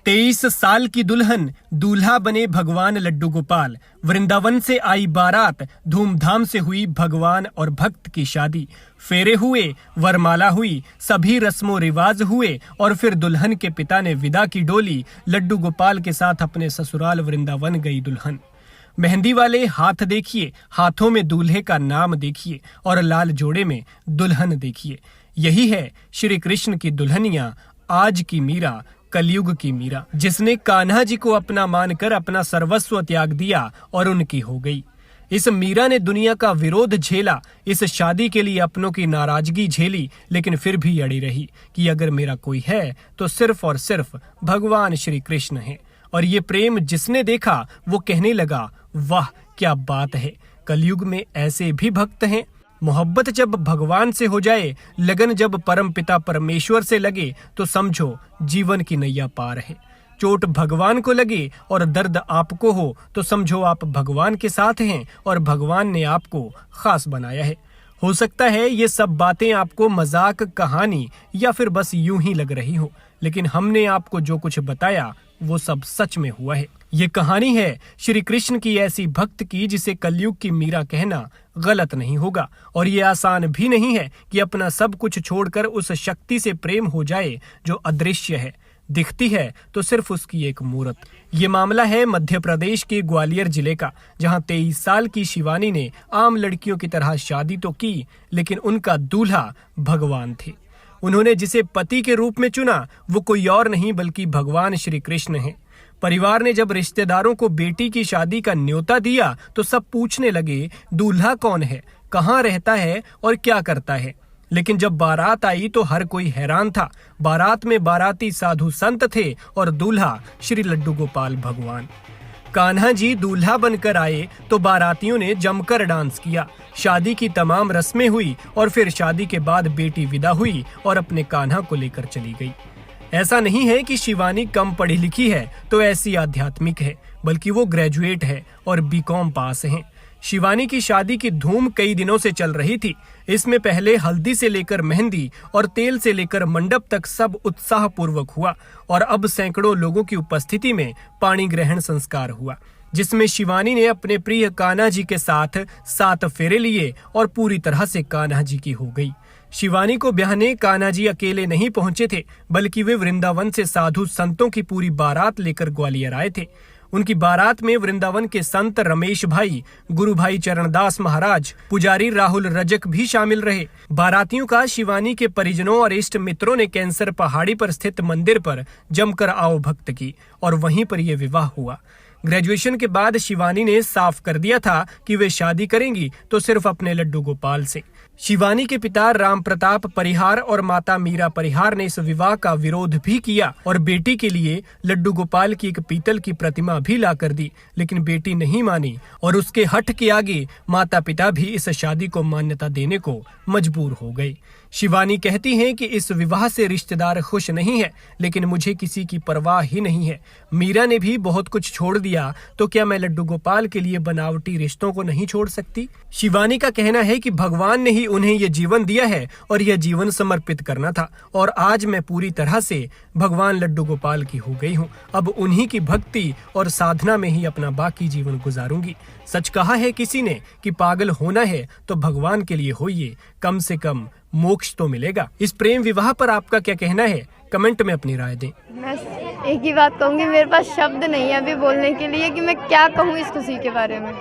23 साल की दुल्हन, दूल्हा बने भगवान लड्डू गोपाल। वृंदावन से आई बारात, धूमधाम से हुई भगवान और भक्त की शादी। फेरे हुए, वरमाला हुई, सभी रस्मों रिवाज हुए और फिर दुल्हन के पिता ने विदा की डोली। लड्डू गोपाल के साथ अपने ससुराल वृंदावन गई दुल्हन। मेहंदी वाले हाथ देखिए, हाथों में दूल्हे का नाम देखिए और लाल जोड़े में दुल्हन देखिए। यही है श्री कृष्ण की दुल्हनिया, आज की मीरा, कलयुग की मीरा, जिसने कान्हा जी को अपना मानकर अपना सर्वस्व त्याग दिया और उनकी हो गई। इस मीरा ने दुनिया का विरोध झेला, इस शादी के लिए अपनों की नाराजगी झेली, लेकिन फिर भी अड़ी रही कि अगर मेरा कोई है तो सिर्फ और सिर्फ भगवान श्री कृष्ण है। और ये प्रेम जिसने देखा वो कहने लगा, वाह क्या बात है, कलयुग में ऐसे भी भक्त हैं। मोहब्बत जब भगवान से हो जाए, लगन जब परम पिता परमेश्वर से लगे, तो समझो जीवन की नैया पार है। चोट भगवान को लगे और दर्द आपको हो, तो समझो आप भगवान के साथ हैं और भगवान ने आपको खास बनाया है। हो सकता है ये सब बातें आपको मजाक, कहानी या फिर बस यूं ही लग रही हो, लेकिन हमने आपको जो कुछ बताया वो सब सच में हुआ है। ये कहानी है श्री कृष्ण की ऐसी भक्त की जिसे कलयुग की मीरा कहना गलत नहीं होगा। और ये आसान भी नहीं है कि अपना सब कुछ छोड़कर उस शक्ति से प्रेम हो जाए जो अदृश्य है, दिखती है तो सिर्फ उसकी एक मूरत। ये मामला है मध्य प्रदेश के ग्वालियर जिले का, जहां 23 साल की शिवानी ने आम लड़कियों की तरह शादी तो की, लेकिन उनका दूल्हा भगवान थे। उन्होंने जिसे पति के रूप में चुना वो कोई और नहीं बल्कि भगवान श्री कृष्ण है। परिवार ने जब रिश्तेदारों को बेटी की शादी का न्योता दिया तो सब पूछने लगे, दूल्हा कौन है, कहाँ रहता है और क्या करता है। लेकिन जब बारात आई तो हर कोई हैरान था। बारात में बाराती साधु संत थे और दूल्हा श्री लड्डू गोपाल भगवान। कान्हा जी दूल्हा बनकर आए तो बारातियों ने जमकर डांस किया। शादी की तमाम रस्में हुई और फिर शादी के बाद बेटी विदा हुई और अपने कान्हा को लेकर चली गई। ऐसा नहीं है कि शिवानी कम पढ़ी लिखी है तो ऐसी आध्यात्मिक है, बल्कि वो ग्रेजुएट है और बीकॉम पास हैं। शिवानी की शादी की धूम कई दिनों से चल रही थी। इसमें पहले हल्दी से लेकर मेहंदी और तेल से लेकर मंडप तक सब उत्साह पूर्वक हुआ और अब सैकड़ों लोगों की उपस्थिति में पाणी ग्रहण संस्कार हुआ, जिसमें शिवानी ने अपने प्रिय कान्हा जी के साथ 7 फेरे लिए और पूरी तरह से कान्हा जी की हो गई। शिवानी को ब्याहने कान्हा जी अकेले नहीं पहुंचे थे, बल्कि वे वृंदावन से साधु संतों की पूरी बारात लेकर ग्वालियर आए थे। उनकी बारात में वृंदावन के संत रमेश भाई, गुरु भाई चरणदास महाराज, पुजारी राहुल रजक भी शामिल रहे। बारातियों का शिवानी के परिजनों और इष्ट मित्रों ने कैंसर पहाड़ी पर स्थित मंदिर पर जमकर आओ भक्त की और वहीं पर यह विवाह हुआ। ग्रेजुएशन के बाद शिवानी ने साफ कर दिया था कि वे शादी करेंगी तो सिर्फ अपने लड्डू गोपाल से। शिवानी के पिता राम प्रताप परिहार और माता मीरा परिहार ने इस विवाह का विरोध भी किया और बेटी के लिए लड्डू गोपाल की एक पीतल की प्रतिमा भी ला कर दी, लेकिन बेटी नहीं मानी और उसके हठ के आगे माता पिता भी इस शादी को मान्यता देने को मजबूर हो गए। शिवानी कहती हैं कि इस विवाह से रिश्तेदार खुश नहीं है, लेकिन मुझे किसी की परवाह ही नहीं है। मीरा ने भी बहुत कुछ छोड़ दिया, तो क्या मैं लड्डू गोपाल के लिए बनावटी रिश्तों को नहीं छोड़ सकती? शिवानी का कहना है कि भगवान ने ही उन्हें यह जीवन दिया है और यह जीवन समर्पित करना था, और आज मैं पूरी तरह से भगवान लड्डू गोपाल की हो गई हूँ। अब उन्हीं की भक्ति और साधना में ही अपना बाकी जीवन गुजारूंगी। सच कहा है किसी ने कि पागल होना है तो भगवान के लिए होइए, कम से कम मोक्ष तो मिलेगा। इस प्रेम विवाह पर आपका क्या कहना है? कमेंट में अपनी राय दें। मैं एक ही बात कहूँगी, मेरे पास शब्द नहीं है अभी बोलने के लिए कि मैं क्या कहूँ इस खुशी के बारे में।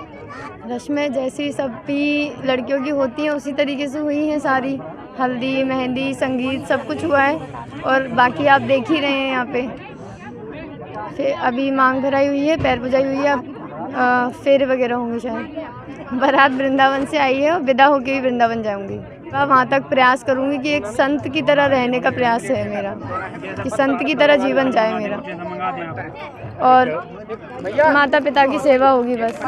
रस्में जैसी सभी लड़कियों की होती हैं उसी तरीके से हुई हैं सारी। हल्दी, मेहंदी, संगीत सब कुछ हुआ है और बाकी आप देख ही रहे हैं यहाँ पे। फिर अभी मांग भराई हुई है, पैर पुजाई हुई है, अब फेरे वगैरह होंगे शायद। बारात वृंदावन से आई है और विदा होके भी वृंदावन जाऊंगी। मैं वहाँ तक प्रयास करूंगी कि एक संत की तरह रहने का प्रयास है मेरा, कि संत की तरह जीवन जाए मेरा, और माता पिता की सेवा होगी बस।